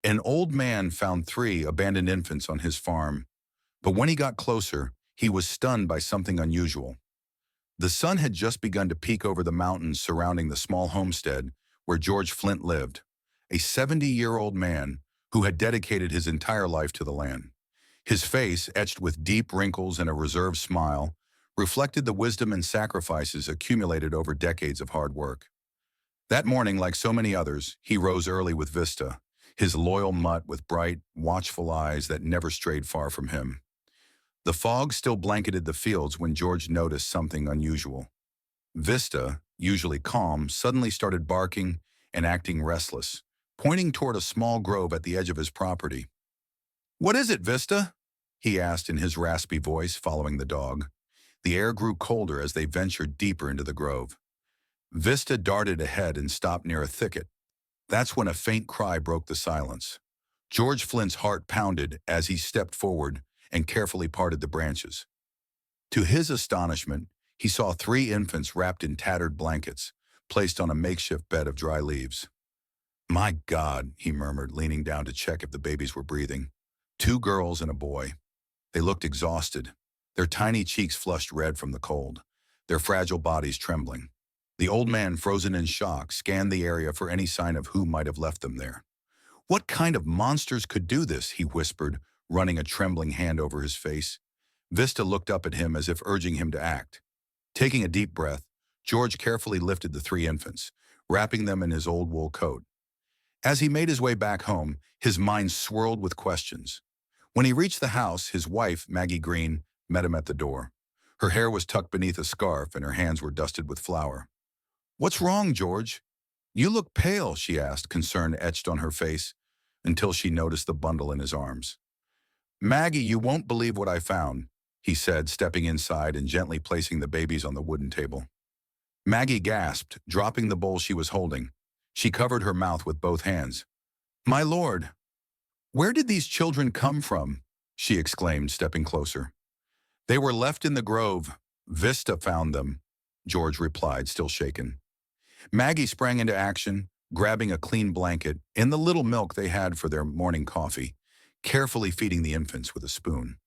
An old man found three abandoned infants on his farm, but when he got closer, he was stunned by something unusual. The sun had just begun to peek over the mountains surrounding the small homestead where George Flint lived, a 70-year-old man who had dedicated his entire life to the land. His face, etched with deep wrinkles and a reserved smile, reflected the wisdom and sacrifices accumulated over decades of hard work. That morning, like so many others, he rose early with Vista, his loyal mutt with bright, watchful eyes that never strayed far from him. The fog still blanketed the fields when George noticed something unusual. Vista, usually calm, suddenly started barking and acting restless, pointing toward a small grove at the edge of his property. "What is it, Vista?" he asked in his raspy voice, following the dog. The air grew colder as they ventured deeper into the grove. Vista darted ahead and stopped near a thicket. That's when a faint cry broke the silence. George Flint's heart pounded as he stepped forward and carefully parted the branches. To his astonishment, he saw three infants wrapped in tattered blankets, placed on a makeshift bed of dry leaves. "My God," he murmured, leaning down to check if the babies were breathing. Two girls and a boy. They looked exhausted, their tiny cheeks flushed red from the cold, their fragile bodies trembling. The old man, frozen in shock, scanned the area for any sign of who might have left them there. "What kind of monsters could do this?" he whispered, running a trembling hand over his face. Vista looked up at him as if urging him to act. Taking a deep breath, George carefully lifted the three infants, wrapping them in his old wool coat. As he made his way back home, his mind swirled with questions. When he reached the house, his wife, Maggie Green, met him at the door. Her hair was tucked beneath a scarf and her hands were dusted with flour. "What's wrong, George? You look pale," she asked, concern etched on her face, until she noticed the bundle in his arms. "Maggie, you won't believe what I found," he said, stepping inside and gently placing the babies on the wooden table. Maggie gasped, dropping the bowl she was holding. She covered her mouth with both hands. "My lord, where did these children come from?" she exclaimed, stepping closer. "They were left in the grove. Vista found them," George replied, still shaken. Maggie sprang into action, grabbing a clean blanket and the little milk they had for their morning coffee, carefully feeding the infants with a spoon.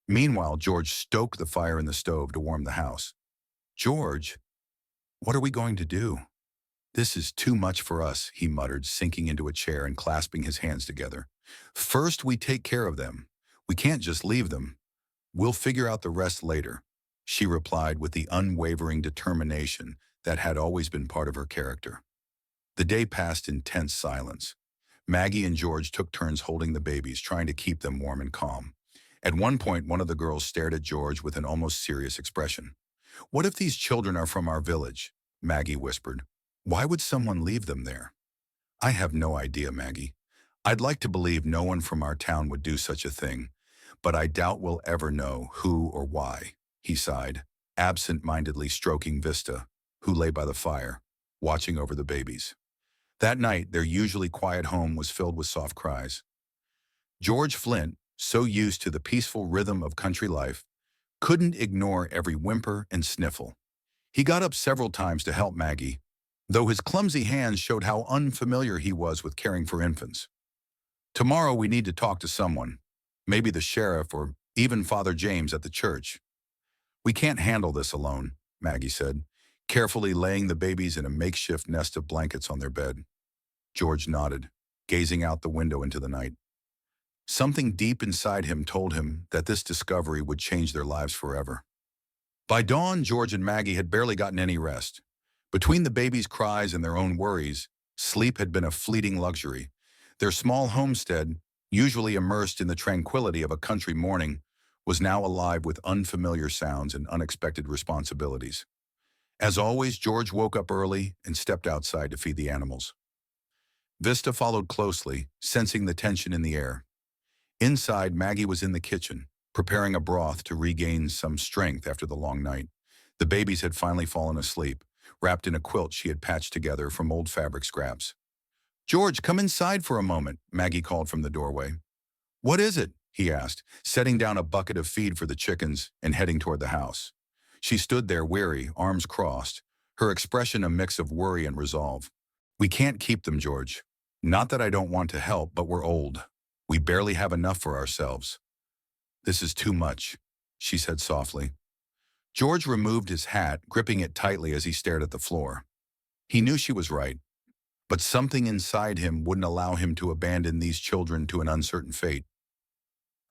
Meanwhile, George stoked the fire in the stove to warm the house. "George, what are we going to do? This is too much for us," he muttered, sinking into a chair and clasping his hands together. "First, we take care of them. We can't just leave them. We'll figure out the rest later," she replied with the unwavering determination that had always been part of her character. The day passed in tense silence. Maggie and George took turns holding the babies, trying to keep them warm and calm. At one point, one of the girls stared at George with an almost serious expression. "What if these children are from our village?" Maggie whispered. "Why would someone leave them there?" "I have no idea, Maggie. I'd like to believe no one from our town would do such a thing, but I doubt we'll ever know who or why," he sighed, absent-mindedly stroking Vista, who lay by the fire, watching over the babies. That night, their usually quiet home was filled with soft cries. George Flint, so used to the peaceful rhythm of country life, couldn't ignore every whimper and sniffle. He got up several times to help Maggie, though his clumsy hands showed how unfamiliar he was with caring for infants. "Tomorrow we need to talk to someone, maybe the sheriff or even Father James at the church. We can't handle this alone," Maggie said, carefully laying the babies in a makeshift nest of blankets on their bed. George nodded, gazing out the window into the night. Something deep inside him told him that this discovery would change their lives forever. By dawn, George and Maggie had barely gotten any rest. Between the babies' cries and their own worries, sleep had been a fleeting luxury. Their small homestead, usually immersed in the tranquility of a country morning, was now alive with unfamiliar sounds and unexpected responsibilities. As always, George woke up early and stepped outside to feed the animals. Vista followed closely, sensing the tension in the air. Inside, Maggie was in the kitchen, preparing a broth to regain some strength after the long night. The babies had finally fallen asleep, wrapped in a quilt she had patched together from old fabric scraps. "George, come inside for a moment," Maggie called from the doorway. "What is it?" he asked, setting down a bucket of feed for the chickens and heading toward the house. She stood there weary, arms crossed, her expression a mix of worry and resolve. "We can't keep them, George. Not that I don't want to help, but we're old. We barely have enough for ourselves. This is too much, she said softly. George removed his hat, gripping it tightly as he stared at the floor. He knew she was right, but something inside him wouldn't allow him to abandon these children to an uncertain fate.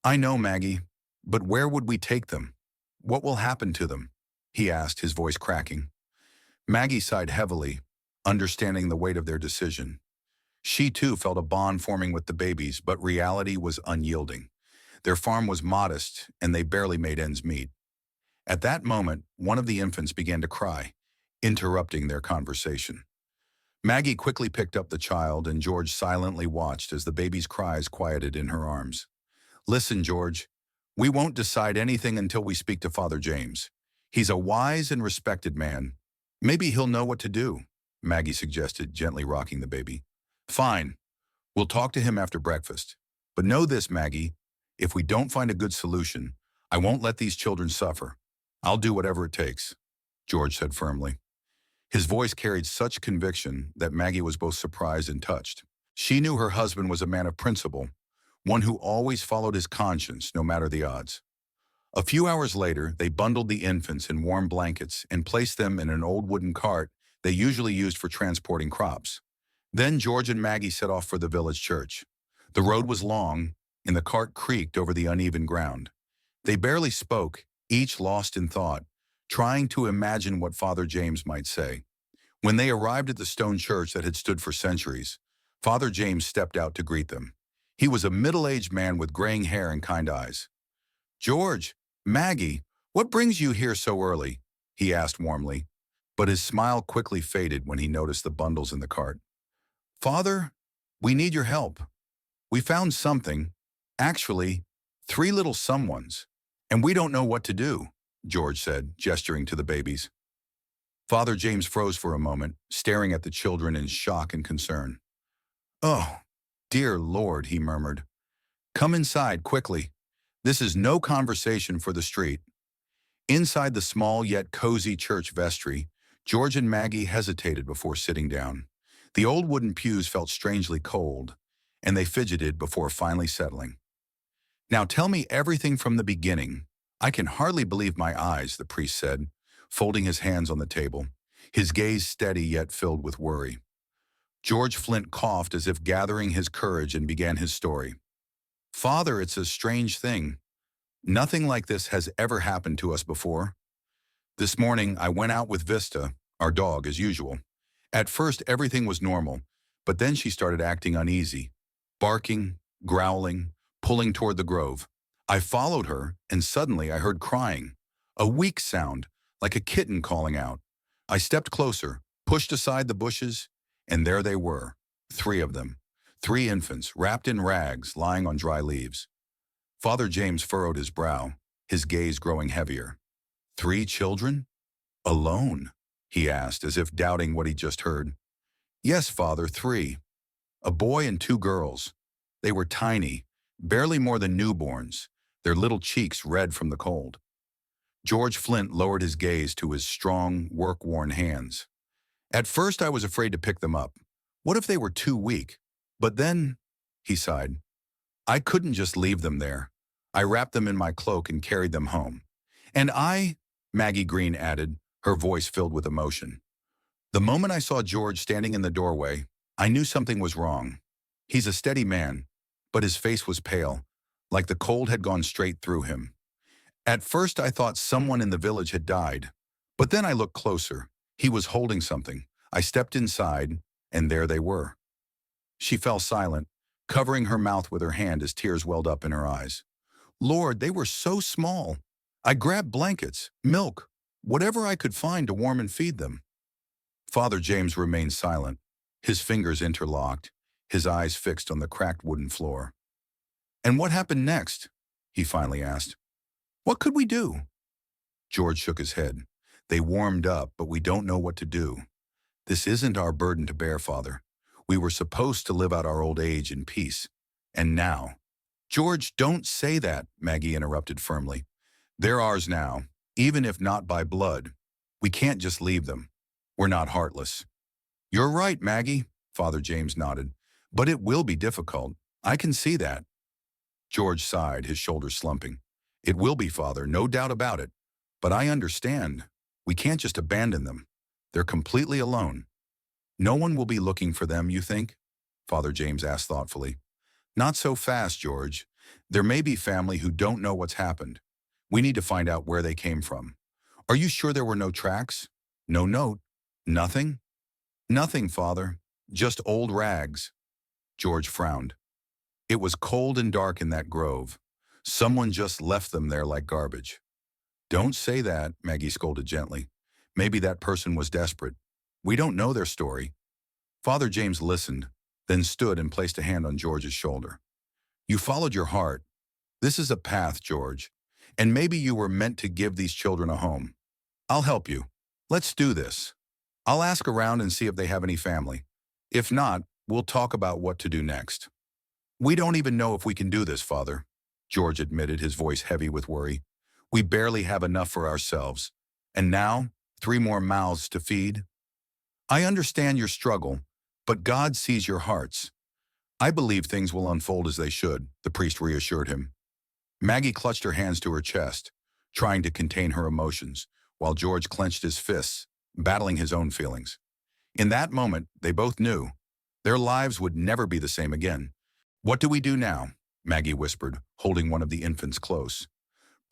I know, Maggie, but where would we take them? What will happen to them? He asked, his voice cracking. Maggie sighed heavily, understanding the weight of their decision. She too felt a bond forming with the babies, but reality was unyielding. Their farm was modest, and they barely made ends meet. At that moment, one of the infants began to cry, interrupting their conversation. Maggie quickly picked up the child, and George silently watched as the baby's cries quieted in her arms. Listen, George, we won't decide anything until we speak to Father James. He's a wise and respected man. Maybe he'll know what to do, Maggie suggested, gently rocking the baby. Fine. We'll talk to him after breakfast. But know this, Maggie, if we don't find a good solution, I won't let these children suffer. I'll do whatever it takes, George said firmly. His voice carried such conviction that Maggie was both surprised and touched. She knew her husband was a man of principle, one who always followed his conscience no matter the odds. A few hours later, they bundled the infants in warm blankets and placed them in an old wooden cart they usually used for transporting crops. Then George and Maggie set off for the village church. The road was long, and the cart creaked over the uneven ground. They barely spoke, each lost in thought, trying to imagine what Father James might say. When they arrived at the stone church that had stood for centuries, Father James stepped out to greet them. He was a middle-aged man with graying hair and kind eyes. George, Maggie, what brings you here so early? He asked warmly, but his smile quickly faded when he noticed the bundles in the cart. Father, we need your help. We found something, actually, 3 little someones, and we don't know what to do, George said, gesturing to the babies. Father James froze for a moment, staring at the children in shock and concern. Oh, dear Lord, he murmured. Come inside, quickly. This is no conversation for the street. Inside the small yet cozy church vestry, George and Maggie hesitated before sitting down. The old wooden pews felt strangely cold, and they fidgeted before finally settling. Now tell me everything from the beginning. I can hardly believe my eyes, the priest said, folding his hands on the table, his gaze steady yet filled with worry. George Flint coughed as if gathering his courage and began his story. Father, it's a strange thing. Nothing like this has ever happened to us before. This morning, I went out with Vista, our dog, as usual. At first, everything was normal, but then she started acting uneasy, barking, growling, pulling toward the grove. I followed her, and suddenly I heard crying, a weak sound, like a kitten calling out. I stepped closer, pushed aside the bushes, and there they were, 3 of them, 3 infants, wrapped in rags, lying on dry leaves. Father James furrowed his brow, his gaze growing heavier. 3 children? Alone? He asked, as if doubting what he'd just heard. Yes, Father, 3. A boy and 2 girls. They were tiny, barely more than newborns, their little cheeks red from the cold. George Flint lowered his gaze to his strong, work-worn hands. At first I was afraid to pick them up. What if they were too weak? But then, he sighed, I couldn't just leave them there. I wrapped them in my cloak and carried them home. And Maggie Green added, her voice filled with emotion. The moment I saw George standing in the doorway, I knew something was wrong. He's a steady man, but his face was pale, like the cold had gone straight through him. At first I thought someone in the village had died, but then I looked closer. He was holding something. I stepped inside, and there they were. She fell silent, covering her mouth with her hand as tears welled up in her eyes. Lord, they were so small. I grabbed blankets, milk, whatever I could find to warm and feed them. Father James remained silent, his fingers interlocked, his eyes fixed on the cracked wooden floor. And what happened next? He finally asked. What could we do? George shook his head. They warmed up, but we don't know what to do. This isn't our burden to bear, Father. We were supposed to live out our old age in peace. And now. George, don't say that, Maggie interrupted firmly. They're ours now, even if not by blood. We can't just leave them. We're not heartless. You're right, Maggie, Father James nodded. But it will be difficult. I can see that. George sighed, his shoulders slumping. It will be, Father, no doubt about it. But I understand. We can't just abandon them. They're completely alone. No one will be looking for them, you think? Father James asked thoughtfully. Not so fast, George. There may be family who don't know what's happened. We need to find out where they came from. Are you sure there were no tracks? No note? Nothing? Nothing, Father. Just old rags. George frowned. It was cold and dark in that grove. Someone just left them there like garbage. Don't say that, Maggie scolded gently. Maybe that person was desperate. We don't know their story. Father James listened, then stood and placed a hand on George's shoulder. You followed your heart. This is a path, George. And maybe you were meant to give these children a home. I'll help you. Let's do this. I'll ask around and see if they have any family. If not, we'll talk about what to do next. We don't even know if we can do this, Father, George admitted, his voice heavy with worry. We barely have enough for ourselves. And now, 3 more mouths to feed. I understand your struggle, but God sees your hearts. I believe things will unfold as they should, the priest reassured him. Maggie clutched her hands to her chest, trying to contain her emotions, while George clenched his fists, battling his own feelings. In that moment, they both knew. Their lives would never be the same again. What do we do now? Maggie whispered, holding one of the infants close.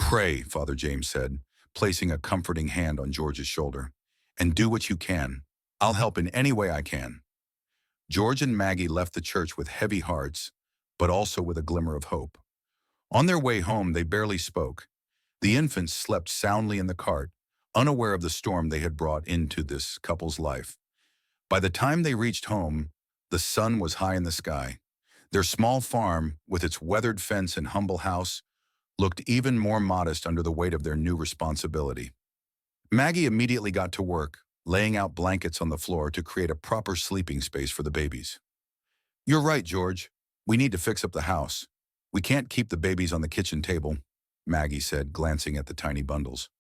Pray, Father James said, placing a comforting hand on George's shoulder. And do what you can. I'll help in any way I can. George and Maggie left the church with heavy hearts, but also with a glimmer of hope. On their way home, they barely spoke. The infants slept soundly in the cart, unaware of the storm they had brought into this couple's life. By the time they reached home, the sun was high in the sky. Their small farm, with its weathered fence and humble house, looked even more modest under the weight of their new responsibility. Maggie immediately got to work, laying out blankets on the floor to create a proper sleeping space for the babies. You're right, George. We need to fix up the house. We can't keep the babies on the kitchen table, Maggie said, glancing at the tiny bundles.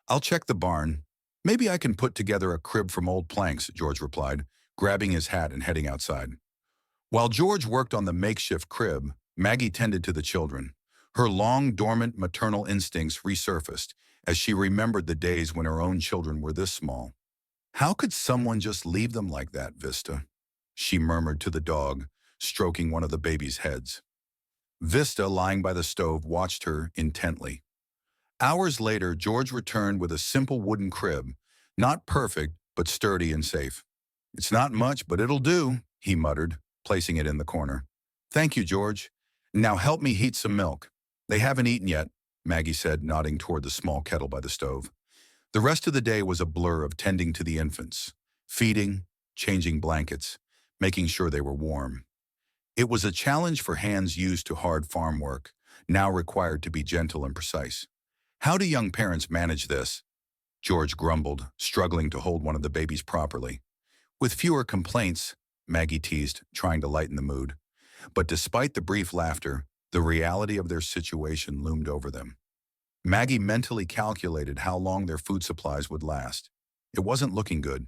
I'll check the barn. Maybe I can put together a crib from old planks, George replied, grabbing his hat and heading outside. While George worked on the makeshift crib, Maggie tended to the children. Her long, dormant maternal instincts resurfaced as she remembered the days when her own children were this small. How could someone just leave them like that, Vista? She murmured to the dog, stroking one of the baby's heads. Vista, lying by the stove, watched her intently. Hours later, George returned with a simple wooden crib, not perfect, but sturdy and safe. It's not much, but it'll do, he muttered, placing it in the corner. Thank you, George. Now help me heat some milk. They haven't eaten yet, Maggie said, nodding toward the small kettle by the stove. The rest of the day was a blur of tending to the infants, feeding, changing blankets, making sure they were warm. It was a challenge for hands used to hard farm work, now required to be gentle and precise. How do young parents manage this? George grumbled, struggling to hold one of the babies properly. With fewer complaints, Maggie teased, trying to lighten the mood. But despite the brief laughter, the reality of their situation loomed over them. Maggie mentally calculated how long their food supplies would last. It wasn't looking good.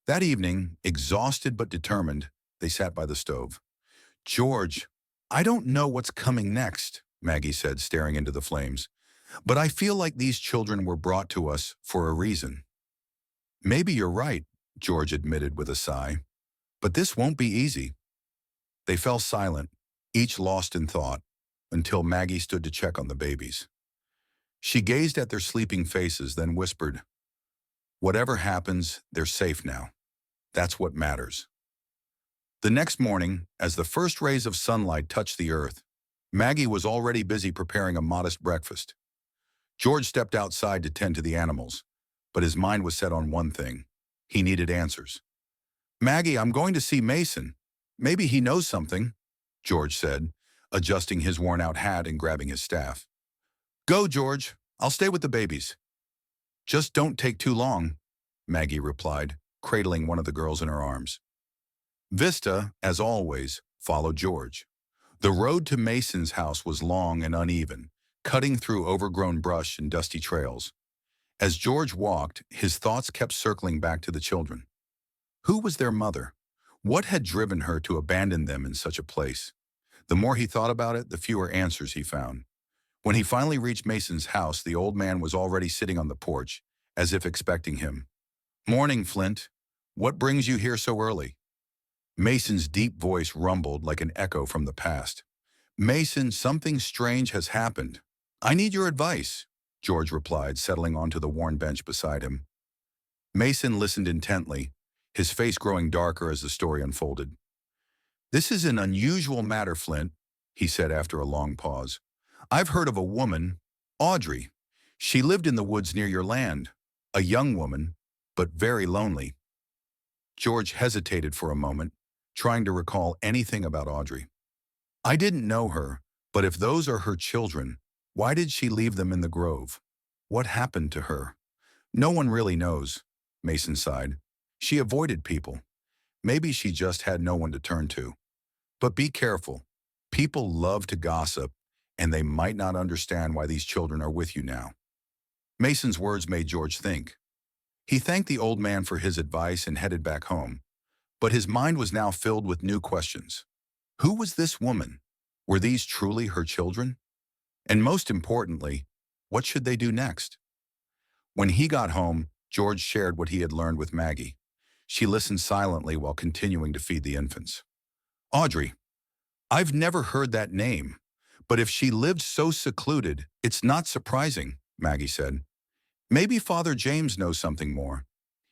That evening, exhausted but determined, they sat by the stove. George, I don't know what's coming next, Maggie said, staring into the flames. But I feel like these children were brought to us for a reason. Maybe you're right, George admitted with a sigh. But this won't be easy. They fell silent, each lost in thought, until Maggie stood to check on the babies. She gazed at their sleeping faces, then whispered, Whatever happens, they're safe now. That's what matters. The next morning, as the first rays of sunlight touched the earth, Maggie was already busy preparing a modest breakfast. George stepped outside to tend to the animals, but his mind was set on one thing. He needed answers. Maggie, I'm going to see Mason. Maybe he knows something, George said, adjusting his worn-out hat and grabbing his staff. Go, George. I'll stay with the babies. Just don't take too long, Maggie replied, cradling one of the girls in her arms. Vista, as always, followed George. The road to Mason's house was long and uneven, cutting through overgrown brush and dusty trails. As George walked, his thoughts kept circling back to the children. Who was their mother? What had driven her to abandon them in such a place? The more he thought about it, the fewer answers he found. When he finally reached Mason's house, the old man was already sitting on the porch, as if expecting him. "Morning, Flint. What brings you here so early?" Mason's deep voice rumbled like an echo from the past. "Mason, something strange has happened. I need your advice," George replied, settling onto the worn bench beside him. Mason listened intently, his face growing darker as the story unfolded. "This is an unusual matter, Flint," he said after a long pause. "I've heard of a woman, Audrey. She lived in the woods near your land. A young woman, but very lonely." George hesitated for a moment, trying to recall anything about Audrey. "I didn't know her, but if those are her children, why did she leave them in the grove? What happened to her?" "No one really knows," Mason sighed. "She avoided people. Maybe she just had no one to turn to. But be careful. People love to gossip, and they might not understand why these children are with you now." Mason's words made George think. He thanked the old man for his advice and headed back home. But his mind was now filled with new questions. Who was this woman? Were these truly her children? And most importantly, what should they do next? When he got home, George shared what he had learned with Maggie. She listened silently while continuing to feed the infants. "Audrey, I've never heard that name, but if she lived so secluded, it's not surprising," Maggie said. "Maybe Father James knows something more.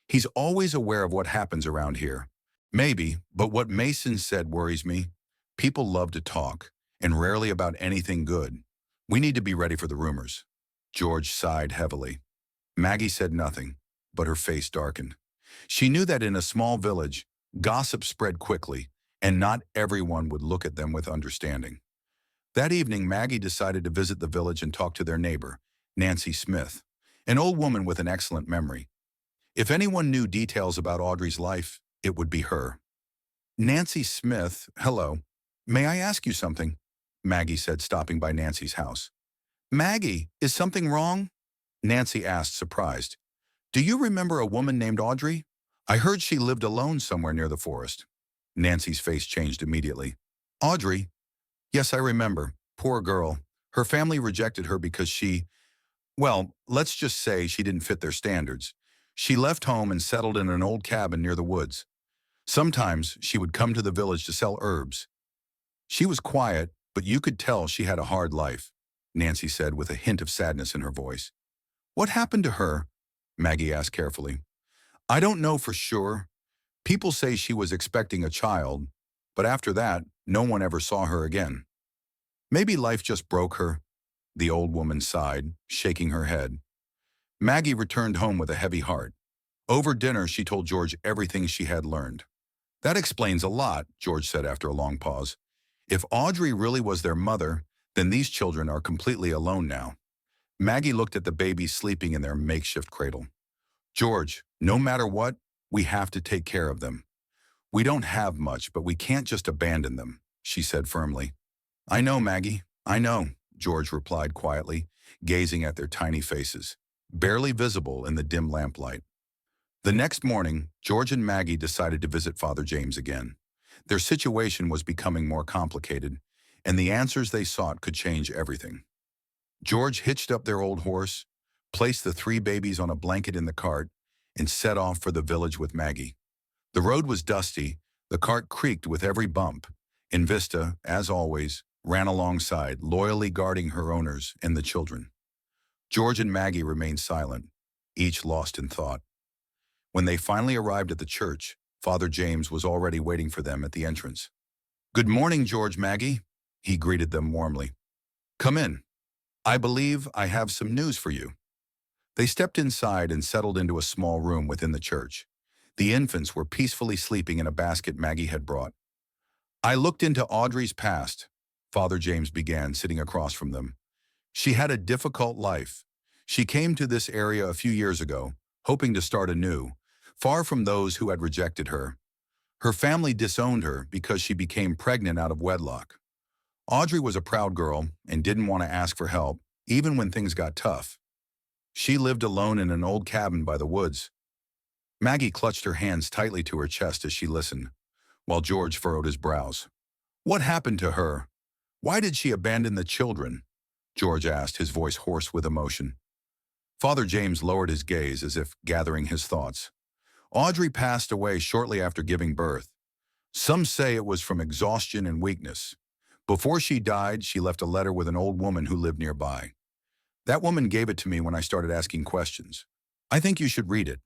He's always aware of what happens around here." "Maybe, but what Mason said worries me. People love to talk, and rarely about anything good. We need to be ready for the rumors." George sighed heavily. Maggie said nothing, but her face darkened. She knew that in a small village, gossip spread quickly, and not everyone would look at them with understanding. That evening, Maggie decided to visit the village and talk to their neighbor, Nancy Smith, an old woman with an excellent memory. If anyone knew details about Audrey's life, it would be her. "Nancy Smith, hello. May I ask you something?" Maggie said, stopping by Nancy's house. "Maggie, is something wrong?" Nancy asked, surprised. "Do you remember a woman named Audrey? I heard she lived alone somewhere near the forest." Nancy's face changed immediately. "Audrey? Yes, I remember. Poor girl. Her family rejected her because well, let's just say she didn't fit their standards. She left home and settled in an old cabin near the woods. Sometimes she would come to the village to sell herbs. She was quiet, but you could tell she had a hard life," Nancy said with a hint of sadness in her voice. "What happened to her?" Maggie asked carefully. "I don't know for sure. People say she was expecting a child, but after that, no one ever saw her again. Maybe life just broke her," the old woman sighed, shaking her head. Maggie returned home with a heavy heart. Over dinner, she told George everything she had learned. "That explains a lot," George said after a long pause. "If Audrey really was their mother, then these children are completely alone now." Maggie looked at the babies sleeping in their makeshift cradle. "George, no matter what, we have to take care of them. We don't have much, but we can't just abandon them," she said firmly. "I know, Maggie, I know," George replied quietly, gazing at their tiny faces, barely visible in the dim lamplight. The next morning, George and Maggie decided to visit Father James again. Their situation was becoming more complicated, and the answers they sought could change everything. George hitched up their old horse, placed the 3 babies on a blanket in the cart, and set off for the village with Maggie. The road was dusty, the cart creaked with every bump, and Vista, as always, ran alongside, loyally guarding her owners and the children. George and Maggie remained silent, each lost in thought. When they finally arrived at the church, Father James was already waiting for them at the entrance. "Good morning, George, Maggie," he greeted them warmly. "Come in. I believe I have some news for you." They stepped inside and settled into a small room within the church. The infants were peacefully sleeping in a basket Maggie had brought. "I looked into Audrey's past," Father James began, sitting across from them. "She had a difficult life. She came to this area a few years ago, hoping to start anew, far from those who had rejected her. Her family disowned her because she became pregnant out of wedlock. Audrey was a proud girl and didn't want to ask for help, even when things got tough. She lived alone in an old cabin by the woods." Maggie clutched her hands tightly to her chest as she listened. while George furrowed his brows. What happened to her? Why did she abandon the children? George asked, his voice hoarse with emotion. Father James lowered his gaze as if gathering his thoughts. Audrey passed away shortly after giving birth. Some say it was from exhaustion and weakness. Before she died, she left a letter with an old woman who lived nearby. That woman gave it to me when I started asking questions. I think you should read it.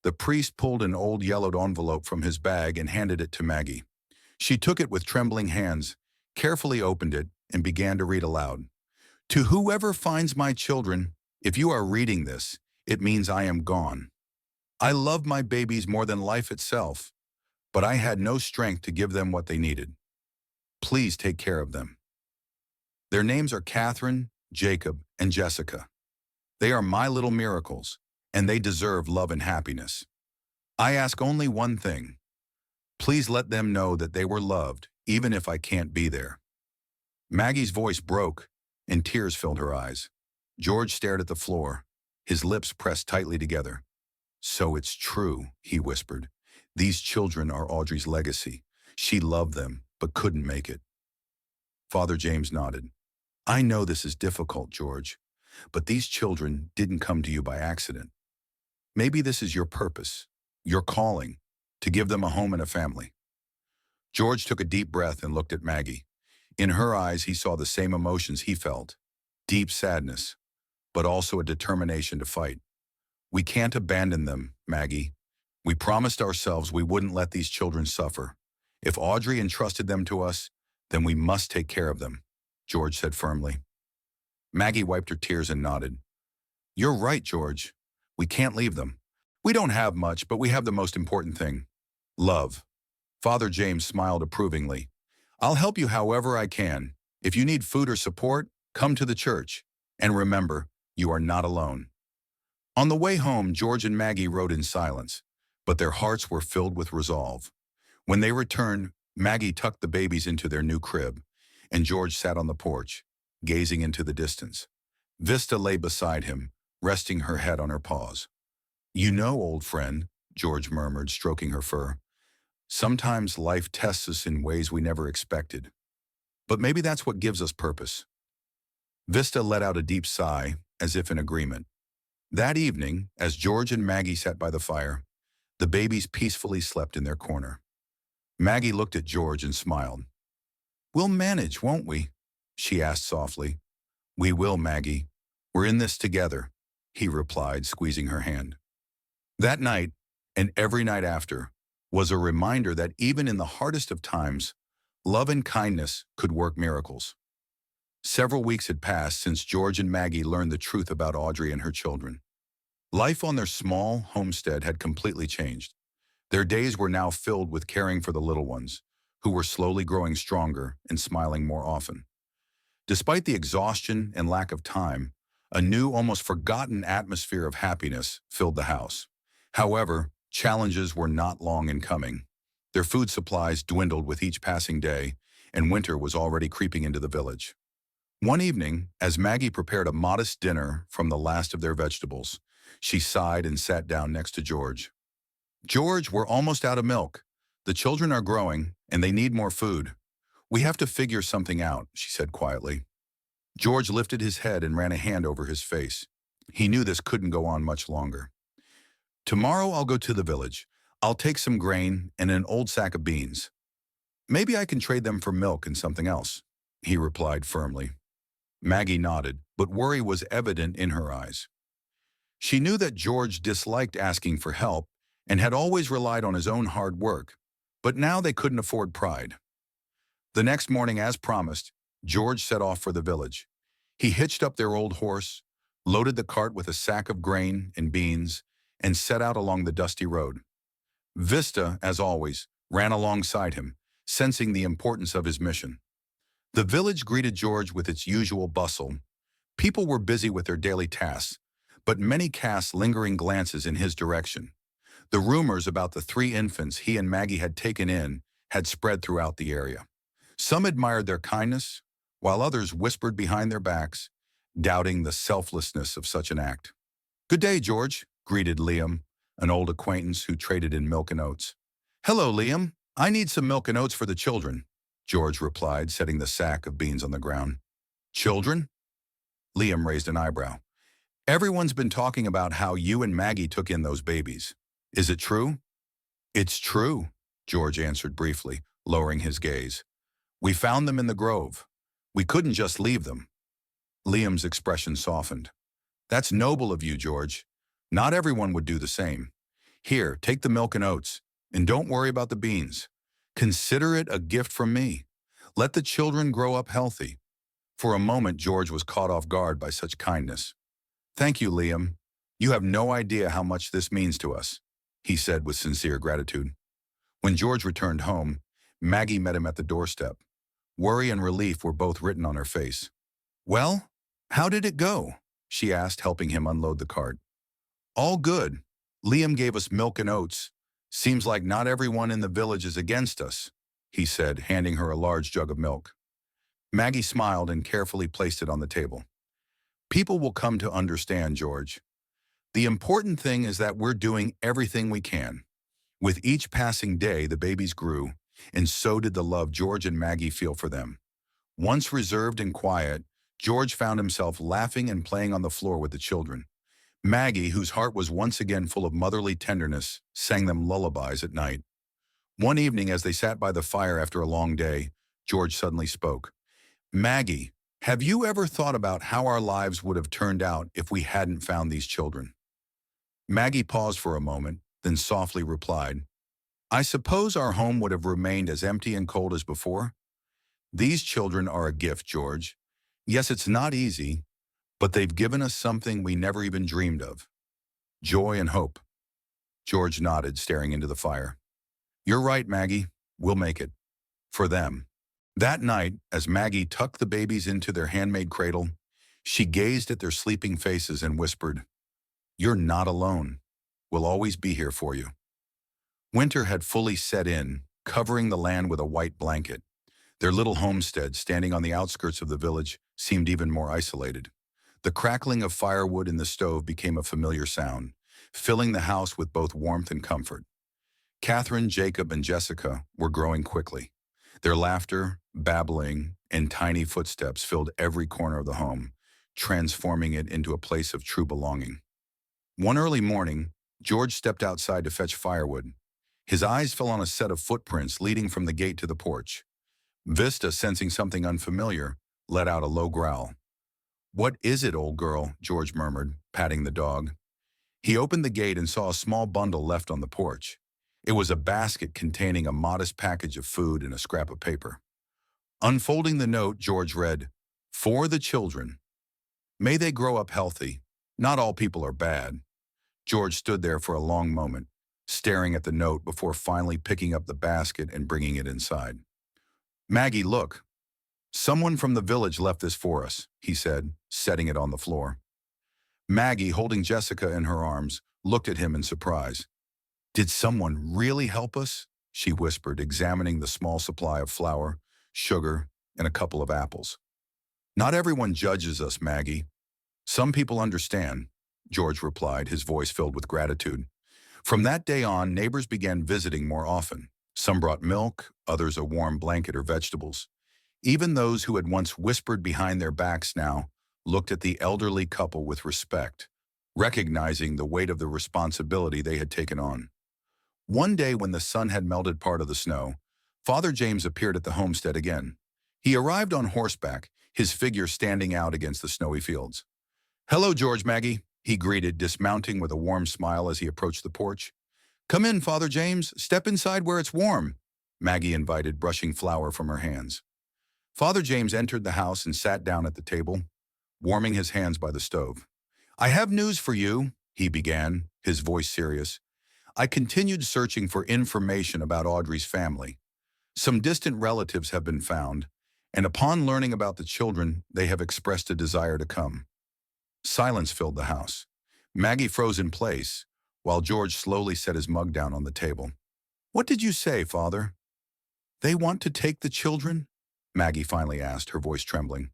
The priest pulled an old yellowed envelope from his bag and handed it to Maggie. She took it with trembling hands, carefully opened it, and began to read aloud. To whoever finds my children, if you are reading this, it means I am gone. I love my babies more than life itself, but I had no strength to give them what they needed. Please take care of them. Their names are Catherine, Jacob, and Jessica. They are my little miracles, and they deserve love and happiness. I ask only one thing. Please let them know that they were loved, even if I can't be there. Maggie's voice broke, and tears filled her eyes. George stared at the floor, his lips pressed tightly together. So it's true, he whispered. These children are Audrey's legacy. She loved them, but couldn't make it. Father James nodded. I know this is difficult, George, but these children didn't come to you by accident. Maybe this is your purpose, your calling, to give them a home and a family. George took a deep breath and looked at Maggie. In her eyes, he saw the same emotions he felt, deep sadness, but also a determination to fight. We can't abandon them, Maggie. We promised ourselves we wouldn't let these children suffer. If Audrey entrusted them to us, then we must take care of them, George said firmly. Maggie wiped her tears and nodded. You're right, George. We can't leave them. We don't have much, but we have the most important thing. Love. Father James smiled approvingly. I'll help you however I can. If you need food or support, come to the church. And remember, you are not alone. On the way home, George and Maggie rode in silence, but their hearts were filled with resolve. When they returned, Maggie tucked the babies into their new crib, and George sat on the porch, gazing into the distance. Vista lay beside him, resting her head on her paws. You know, old friend, George murmured, stroking her fur. Sometimes life tests us in ways we never expected. But maybe that's what gives us purpose. Vista let out a deep sigh, as if in agreement. That evening, as George and Maggie sat by the fire, the babies peacefully slept in their corner. Maggie looked at George and smiled. We'll manage, won't we? She asked softly. We will, Maggie. We're in this together, he replied, squeezing her hand. That night, and every night after, was a reminder that even in the hardest of times, love and kindness could work miracles. Several weeks had passed since George and Maggie learned the truth about Audrey and her children. Life on their small homestead had completely changed. Their days were now filled with caring for the little ones, who were slowly growing stronger and smiling more often. Despite the exhaustion and lack of time, a new, almost forgotten atmosphere of happiness filled the house. However, challenges were not long in coming. Their food supplies dwindled with each passing day, and winter was already creeping into the village. One evening, as Maggie prepared a modest dinner from the last of their vegetables, she sighed and sat down next to George. George, we're almost out of milk. The children are growing, and they need more food. We have to figure something out, she said quietly. George lifted his head and ran a hand over his face. He knew this couldn't go on much longer. Tomorrow I'll go to the village. I'll take some grain and an old sack of beans. Maybe I can trade them for milk and something else, he replied firmly. Maggie nodded, but worry was evident in her eyes. She knew that George disliked asking for help and had always relied on his own hard work, but now they couldn't afford pride. The next morning, as promised, George set off for the village. He hitched up their old horse, loaded the cart with a sack of grain and beans, and set out along the dusty road. Vista, as always, ran alongside him, sensing the importance of his mission. The village greeted George with its usual bustle. People were busy with their daily tasks, but many cast lingering glances in his direction. The rumors about the 3 infants he and Maggie had taken in had spread throughout the area. Some admired their kindness, while others whispered behind their backs, doubting the selflessness of such an act. Good day, George, greeted Liam, an old acquaintance who traded in milk and oats. Hello, Liam, I need some milk and oats for the children, George replied, setting the sack of beans on the ground. Children? Liam raised an eyebrow. Everyone's been talking about how you and Maggie took in those babies. Is it true? It's true, George answered briefly, lowering his gaze. We found them in the grove. We couldn't just leave them. Liam's expression softened. That's noble of you, George. Not everyone would do the same. Here, take the milk and oats, and don't worry about the beans. Consider it a gift from me. Let the children grow up healthy. For a moment, George was caught off guard by such kindness. Thank you, Liam. You have no idea how much this means to us, he said with sincere gratitude. When George returned home, Maggie met him at the doorstep. Worry and relief were both written on her face. Well, how did it go? She asked, helping him unload the cart. All good. Liam gave us milk and oats. Seems like not everyone in the village is against us, he said, handing her a large jug of milk. Maggie smiled and carefully placed it on the table. People will come to understand, George. The important thing is that we're doing everything we can. With each passing day, the babies grew, and so did the love George and Maggie feel for them. Once reserved and quiet, George found himself laughing and playing on the floor with the children. Maggie, whose heart was once again full of motherly tenderness, sang them lullabies at night. One evening, as they sat by the fire after a long day, George suddenly spoke. Maggie, have you ever thought about how our lives would have turned out if we hadn't found these children? Maggie paused for a moment, then softly replied, I suppose our home would have remained as empty and cold as before. These children are a gift, George. Yes, it's not easy, but they've given us something we never even dreamed of. Joy and hope. George nodded, staring into the fire. You're right, Maggie. We'll make it. For them. That night, as Maggie tucked the babies into their handmade cradle, she gazed at their sleeping faces and whispered, You're not alone. We'll always be here for you. Winter had fully set in, covering the land with a white blanket. Their little homestead, standing on the outskirts of the village, seemed even more isolated. The crackling of firewood in the stove became a familiar sound, filling the house with both warmth and comfort. Catherine, Jacob, and Jessica were growing quickly. Their laughter, babbling, and tiny footsteps filled every corner of the home, transforming it into a place of true belonging. One early morning, George stepped outside to fetch firewood. His eyes fell on a set of footprints leading from the gate to the porch. Vista, sensing something unfamiliar, let out a low growl. What is it, old girl? George murmured, patting the dog. He opened the gate and saw a small bundle left on the porch. It was a basket containing a modest package of food and a scrap of paper. Unfolding the note, George read, For the children. May they grow up healthy. Not all people are bad. George stood there for a long moment, staring at the note before finally picking up the basket and bringing it inside. Maggie, look. Someone from the village left this for us, he said, setting it on the floor. Maggie, holding Jessica in her arms, looked at him in surprise. Did someone really help us? She whispered, examining the small supply of flour, sugar, and a couple of apples. Not everyone judges us, Maggie. Some people understand, George replied, his voice filled with gratitude. From that day on, neighbors began visiting more often. Some brought milk, others a warm blanket or vegetables. Even those who had once whispered behind their backs now looked at the elderly couple with respect, recognizing the weight of the responsibility they had taken on. One day when the sun had melted part of the snow, Father James appeared at the homestead again. He arrived on horseback, his figure standing out against the snowy fields. Hello, George, Maggie, he greeted, dismounting with a warm smile as he approached the porch. Come in, Father James. Step inside where it's warm, Maggie invited, brushing flour from her hands. Father James entered the house and sat down at the table, warming his hands by the stove. I have news for you, he began, his voice serious. I continued searching for information about Audrey's family. Some distant relatives have been found, and upon learning about the children, they have expressed a desire to come. Silence filled the house. Maggie froze in place, while George slowly set his mug down on the table. What did you say, Father? They want to take the children? Maggie finally asked, her voice trembling.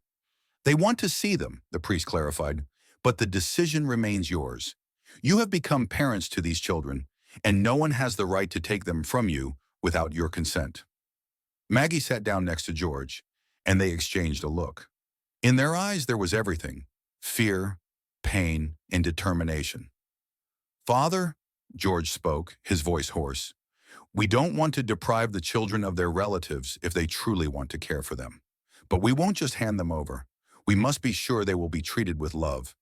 They want to see them, the priest clarified, but the decision remains yours. You have become parents to these children, and no one has the right to take them from you without your consent. Maggie sat down next to George, and they exchanged a look. In their eyes there was everything: fear, pain, and determination. "Father," George spoke, his voice hoarse, "we don't want to deprive the children of their relatives if they truly want to care for them. But we won't just hand them over. We must be sure they will be treated with love."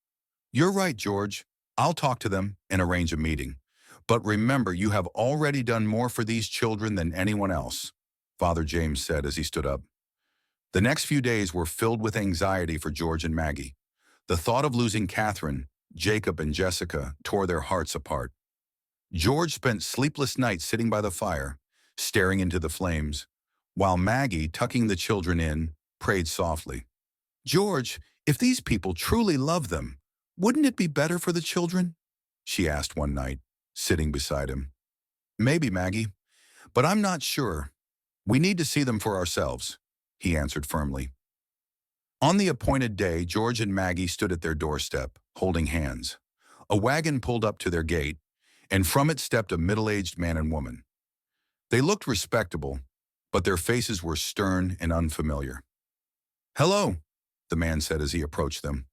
"You're right, George. I'll talk to them and arrange a meeting. But remember, you have already done more for these children than anyone else," Father James said as he stood up. The next few days were filled with anxiety for George and Maggie. The thought of losing Catherine, Jacob, and Jessica tore their hearts apart. George spent sleepless nights sitting by the fire, staring into the flames, while Maggie, tucking the children in, prayed softly. "George, if these people truly love them, wouldn't it be better for the children?" she asked one night, sitting beside him. "Maybe, Maggie, but I'm not sure. We need to see them for ourselves," he answered firmly. On the appointed day, George and Maggie stood at their doorstep, holding hands. A wagon pulled up to their gate, and from it stepped a middle-aged man and woman. They looked respectable, but their faces were stern and unfamiliar. "Hello," the man said as he approached them.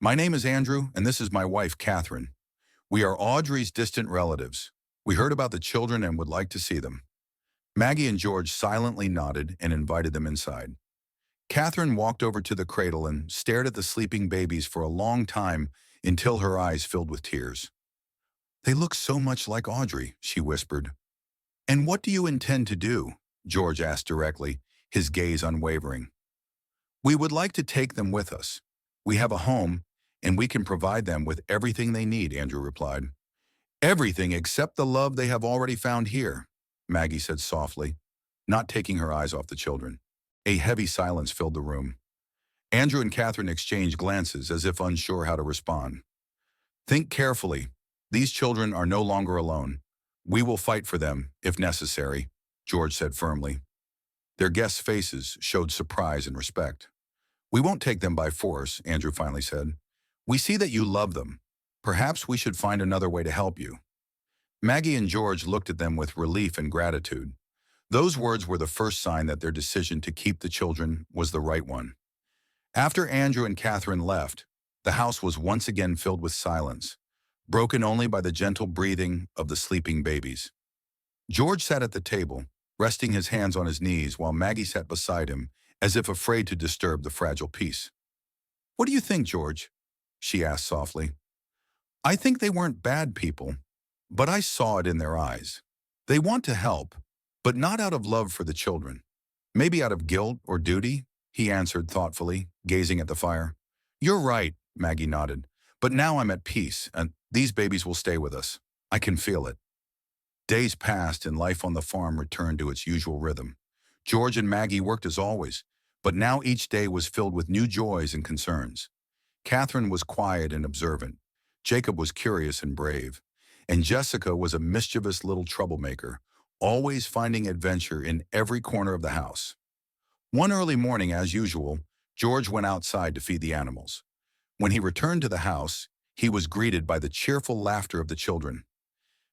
"My name is Andrew, and this is my wife, Catherine. We are Audrey's distant relatives. We heard about the children and would like to see them." Maggie and George silently nodded and invited them inside. Catherine walked over to the cradle and stared at the sleeping babies for a long time until her eyes filled with tears. "They look so much like Audrey," she whispered. "And what do you intend to do?" George asked directly, his gaze unwavering. "We would like to take them with us. We have a home, and we can provide them with everything they need," Andrew replied. "Everything except the love they have already found here," Maggie said softly, not taking her eyes off the children. A heavy silence filled the room. Andrew and Catherine exchanged glances as if unsure how to respond. "Think carefully. These children are no longer alone. We will fight for them, if necessary," George said firmly. Their guests' faces showed surprise and respect. "We won't take them by force," Andrew finally said. "We see that you love them. Perhaps we should find another way to help you." Maggie and George looked at them with relief and gratitude. Those words were the first sign that their decision to keep the children was the right one. After Andrew and Catherine left, the house was once again filled with silence, broken only by the gentle breathing of the sleeping babies. George sat at the table, resting his hands on his knees while Maggie sat beside him, as if afraid to disturb the fragile peace. "What do you think, George?" she asked softly. "I think they weren't bad people, but I saw it in their eyes. They want to help, but not out of love for the children. Maybe out of guilt or duty," he answered thoughtfully, gazing at the fire. "You're right," Maggie nodded. "But now I'm at peace, and these babies will stay with us. I can feel it." Days passed and life on the farm returned to its usual rhythm. George and Maggie worked as always, but now each day was filled with new joys and concerns. Catherine was quiet and observant. Jacob was curious and brave. And Jessica was a mischievous little troublemaker, always finding adventure in every corner of the house. One early morning, as usual, George went outside to feed the animals. When he returned to the house, he was greeted by the cheerful laughter of the children.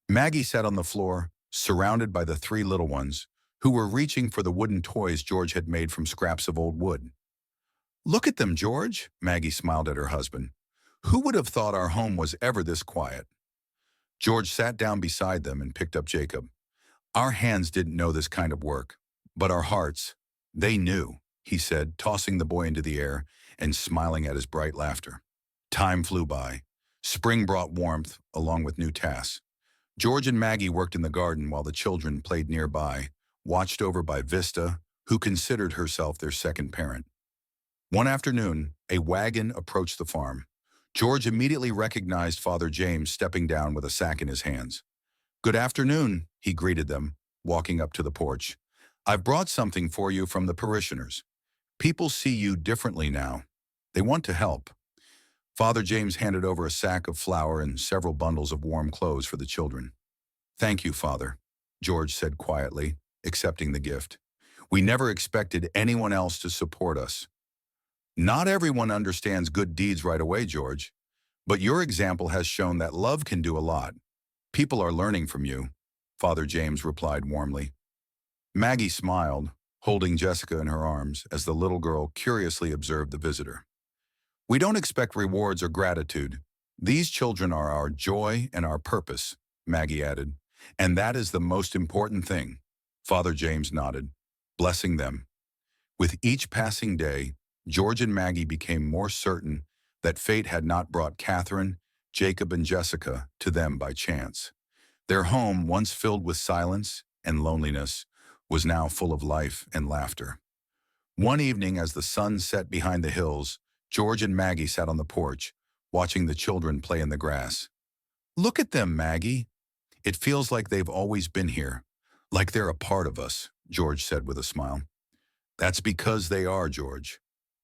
Maggie sat on the floor, surrounded by the three little ones, who were reaching for the wooden toys George had made from scraps of old wood. "Look at them, George," Maggie smiled at her husband. "Who would have thought our home was ever this quiet?" George sat down beside them and picked up Jacob. "Our hands didn't know this kind of work, but our hearts, they knew," he said, tossing the boy into the air and smiling at his bright laughter. Time flew by. Spring brought warmth along with new tasks. George and Maggie worked in the garden while the children played nearby, watched over by Vista, who considered herself their second parent. One afternoon, a wagon approached the farm. George immediately recognized Father James stepping down with a sack in his hands. "Good afternoon," he greeted them, walking up to the porch. "I've brought something for you from the parishioners. People see you differently now. They want to help." Father James handed over a sack of flour and several bundles of warm clothes for the children. "Thank you, Father," George said quietly, accepting the gift. "We never expected anyone else to support us." "Not everyone understands good deeds right away, George, but your example has shown that love can do a lot. People are learning from you," Father James replied warmly. Maggie smiled, holding Jessica in her arms as the little girl curiously observed the visitor. We don't expect rewards or gratitude. These children are our joy and our purpose, Maggie added. And that is the most important thing. Father James nodded, blessing them. With each passing day, George and Maggie became more certain that fate had not brought Catherine, Jacob, and Jessica to them by chance. Their home, once filled with silence and loneliness, was now full of life and laughter. One evening, as the sun set behind the hills, George and Maggie sat on the porch, watching the children play in the grass. Look at them, Maggie. It feels like they've always been here, like they're a part of us, George said with a smile. That's because they are, George.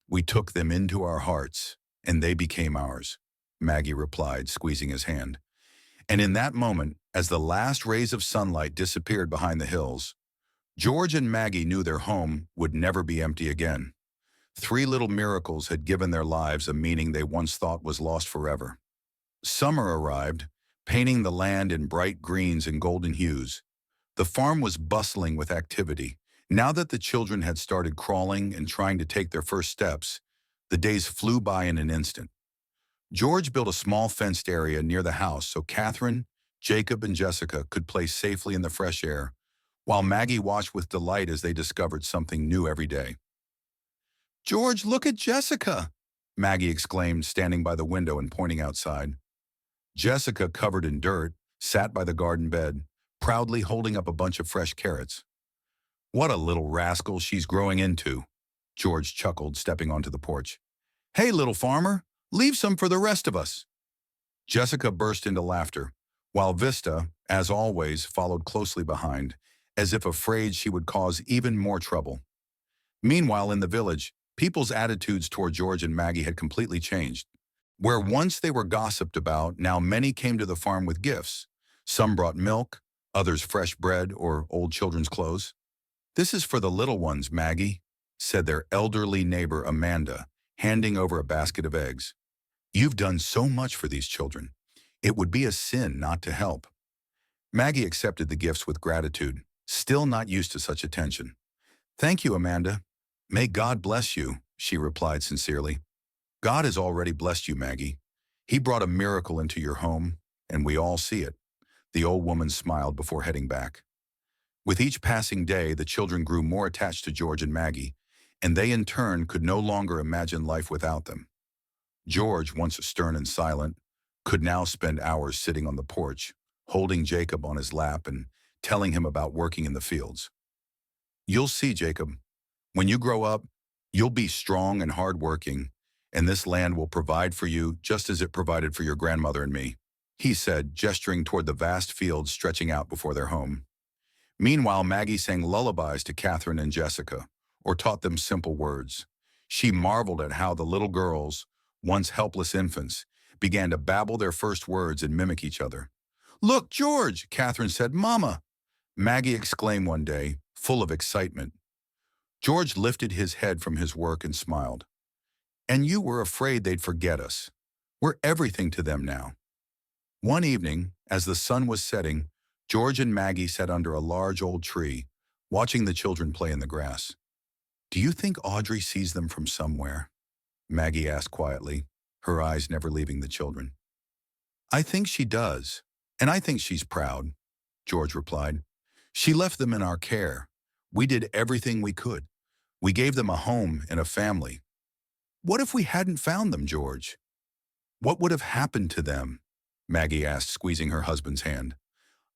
We took them into our hearts, and they became ours, Maggie replied, squeezing his hand. And in that moment, as the last rays of sunlight disappeared behind the hills, George and Maggie knew their home would never be empty again. Three little miracles had given their lives a meaning they once thought was lost forever. Summer arrived, painting the land in bright greens and golden hues. The farm was bustling with activity. Now that the children had started crawling and trying to take their first steps, the days flew by in an instant. George built a small fenced area near the house so Catherine, Jacob, and Jessica could play safely in the fresh air, while Maggie watched with delight as they discovered something new every day. "George, look at Jessica!" Maggie exclaimed, standing by the window and pointing outside. Jessica, covered in dirt, sat by the garden bed, proudly holding up a bunch of fresh carrots. "What a little rascal she's growing into," George chuckled, stepping onto the porch. "Hey, little farmer, leave some for the rest of us." Jessica burst into laughter, while Vista, as always, followed closely behind, as if afraid she would cause even more trouble. Meanwhile, in the village, people's attitudes toward George and Maggie had completely changed. Where once they were gossiped about, now many came to the farm with gifts. Some brought milk, others fresh bread or old children's clothes. "This is for the little ones, Maggie," said their elderly neighbor Amanda, handing over a basket of eggs. "You've done so much for these children. It would be a sin not to help." Maggie accepted the gifts with gratitude, still not used to such attention. "Thank you, Amanda. May God bless you," she replied sincerely. "God has already blessed you, Maggie. He brought a miracle into your home, and we all see it." The old woman smiled before heading back. With each passing day, the children grew more attached to George and Maggie, and they in turn could no longer imagine life without them. George, once stern and silent, could now spend hours sitting on the porch, holding Jacob on his lap and telling him about working in the fields. "You'll see, Jacob. When you grow up, you'll be strong and hardworking, and this land will provide for you just as it provided for your grandmother and me," he said, gesturing toward the vast fields stretching out before their home. Meanwhile, Maggie sang lullabies to Catherine and Jessica, or taught them simple words. She marveled at how the little girls, once helpless infants, began to babble their first words and mimic each other. "Look, George!" Catherine said. "Mama!" Maggie exclaimed one day, full of excitement. George lifted his head from his work and smiled. "And you were afraid they'd forget us. We're everything to them now." One evening, as the sun was setting, George and Maggie sat under a large old tree, watching the children play in the grass. "Do you think Audrey sees them from somewhere?" Maggie asked quietly, her eyes never leaving the children. "I think she does, and I think she's proud," George replied. "She left them in our care. We did everything we could. We gave them a home and a family. What if we hadn't found them, George? What would have happened to them?" Maggie asked, squeezing her husband's hand.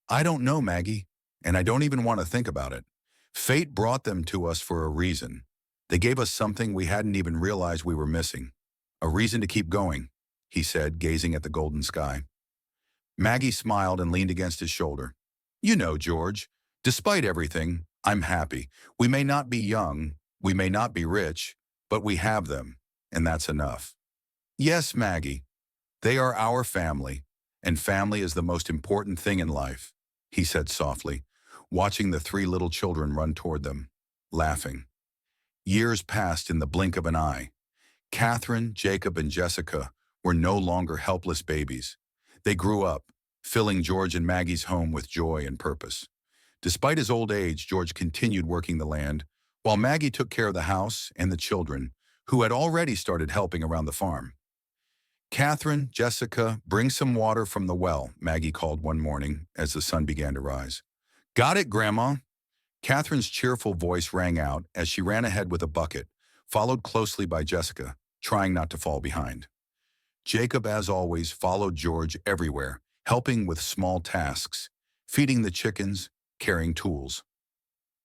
"I don't know, Maggie, and I don't even want to think about it. Fate brought them to us for a reason. They gave us something we hadn't even realized we were missing. A reason to keep going," he said, gazing at the golden sky. Maggie smiled and leaned against his shoulder. "You know, George, despite everything, I'm happy. We may not be young, we may not be rich, but we have them, and that's enough." "Yes, Maggie, they are our family, and family is the most important thing in life," he said softly, watching the three little children run toward them, laughing. Years passed in the blink of an eye. Catherine, Jacob, and Jessica were no longer helpless babies. They grew up, filling George and Maggie's home with joy and purpose. Despite his old age, George continued working the land, while Maggie took care of the house and the children, who had already started helping around the farm. "Catherine, Jessica, bring some water from the well," Maggie called one morning as the sun began to rise. "Got it, Grandma." Catherine's cheerful voice rang out as she ran ahead with a bucket, followed closely by Jessica, trying not to fall behind. Jacob, as always, followed George everywhere, helping with small tasks, feeding the chickens, carrying tools.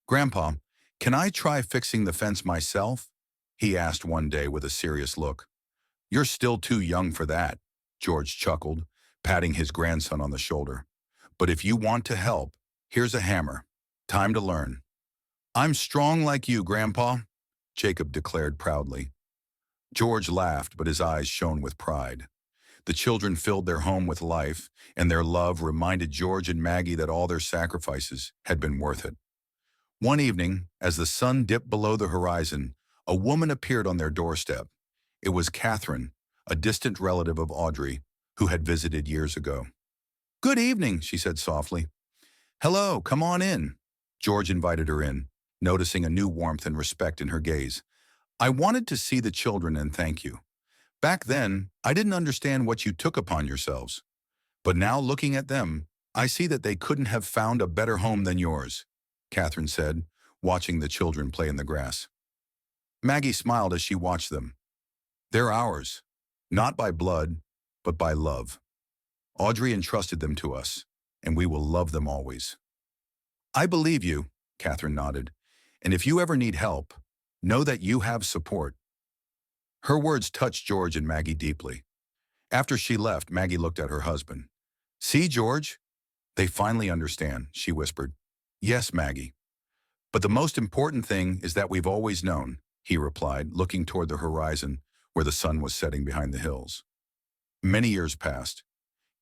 "Grandpa, can I try fixing the fence myself?" he asked one day with a serious look. "You're still too young for that," George chuckled, patting his grandson on the shoulder. "But if you want to help, here's a hammer. Time to learn." "I'm strong like you, Grandpa," Jacob declared proudly. George laughed, but his eyes shone with pride. The children filled their home with life, and their love reminded George and Maggie that all their sacrifices had been worth it. One evening, as the sun dipped below the horizon, a woman appeared on their doorstep. It was Catherine, a distant relative of Audrey, who had visited years ago. "Good evening," she said softly. "Hello, come on in." George invited her in, noticing a new warmth and respect in her gaze. "I wanted to see the children and thank you. Back then, I didn't understand what you took upon yourselves. But now looking at them, I see that they couldn't have found a better home than yours," Catherine said, watching the children play in the grass. Maggie smiled as she watched them. "They're ours, not by blood, but by love. Audrey entrusted them to us, and we will love them always." "I believe you," Catherine nodded. "And if you ever need help, know that you have support." Her words touched George and Maggie deeply. After she left, Maggie looked at her husband. "See, George? They finally understand," she whispered. "Yes, Maggie. But the most important thing is that we've always known," he replied, looking toward the horizon where the sun was setting behind the hills. Many years passed.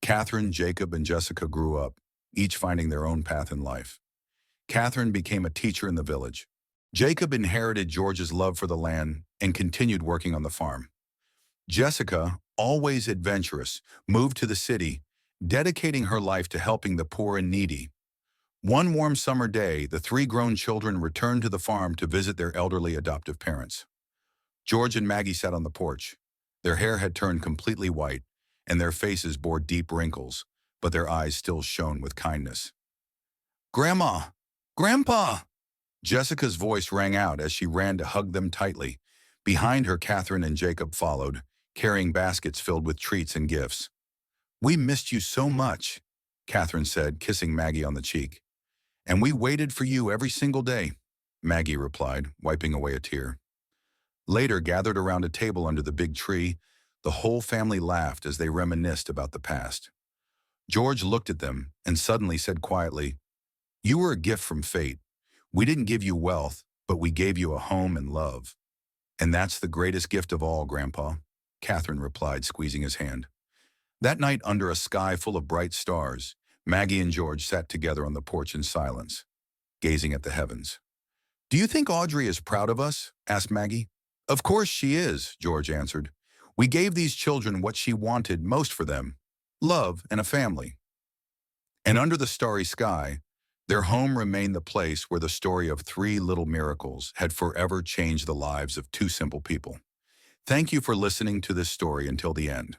Catherine, Jacob, and Jessica grew up, each finding their own path in life. Catherine became a teacher in the village. Jacob inherited George's love for the land and continued working on the farm. Jessica, always adventurous, moved to the city, dedicating her life to helping the poor and needy. One warm summer day, the three grown children returned to the farm to visit their elderly adoptive parents. George and Maggie sat on the porch. Their hair had turned completely white, and their faces bore deep wrinkles, but their eyes still shone with kindness. "Grandma! Grandpa!" Jessica's voice rang out as she ran to hug them tightly. Behind her, Catherine and Jacob followed, carrying baskets filled with treats and gifts. "We missed you so much," Catherine said, kissing Maggie on the cheek. "And we waited for you every single day," Maggie replied, wiping away a tear. Later, gathered around a table under the big tree, the whole family laughed as they reminisced about the past. George looked at them and suddenly said quietly, "You were a gift from fate. We didn't give you wealth, but we gave you a home and love." "And that's the greatest gift of all, Grandpa," Catherine replied, squeezing his hand. That night, under a sky full of bright stars, Maggie and George sat together on the porch in silence, gazing at the heavens. "Do you think Audrey is proud of us?" asked Maggie. "Of course she is," George answered. "We gave these children what she wanted most for them, love and a family." And under the starry sky, their home remained the place where the story of three little miracles had forever changed the lives of two simple people. Thank you for listening to this story until the end.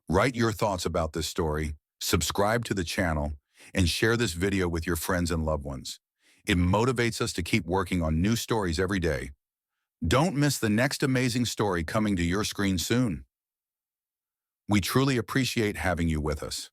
Write your thoughts about this story, subscribe to the channel, and share this video with your friends and loved ones. It motivates us to keep working on new stories every day. Don't miss the next amazing story coming to your screen soon. We truly appreciate having you with us.